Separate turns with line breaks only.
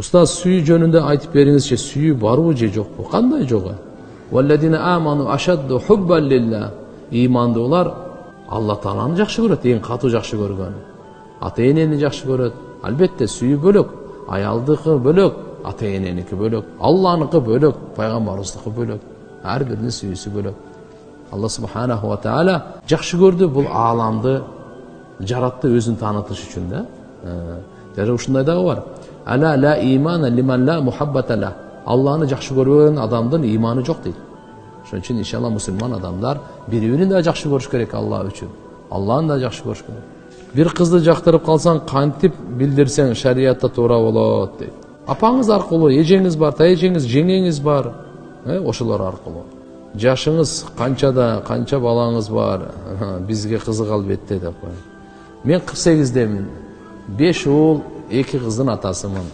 Устаз сүйүү жөнүндө айтып бериңизчи, сүйүү барбы же жокпу? Кандай жок? Валладина аману ашадду хуббан лилла. Имандуулар Алла Тааланы жакшы көрөт, эң катуу жакшы көргөн. Ата-энени жакшы көрөт. Албетте сүйүү бөлөк, аялдыкы бөлөк, ата-эненики бөлөк, Алланыкы бөлөк, пайгамбарыбыздыкы бөлөк. Ар биринин сүйүүсү бөлөк. Алла субханаху ва таала жакшы көрдү бул ааламды жаратты өзүн таанытыш үчүн да. Жана ушундай дагы бар. Ала ла имана лиман ла мухаббата ла. Алланы жакшы көрбөгөн адамдын иманы жок дейт. Ошон үчүн иншалла мусулман адамдар бири-бирин да жакшы көрүш керек Алла үчүн. Алланы да жакшы көрүш керек. Bir kızды жактырып калсаң, кантип билдирсең шариатта туура болот дейт. Апаңыз аркылуу, эжеңиз бар, тайэжеңиз, жеңеңиз бар, ошолор аркылуу. Жашыңыз канчада, канча балаңыз бар, бизге кызык албетте деп. Мен 48-демин. 5 уул, 2 кыздын атасымын.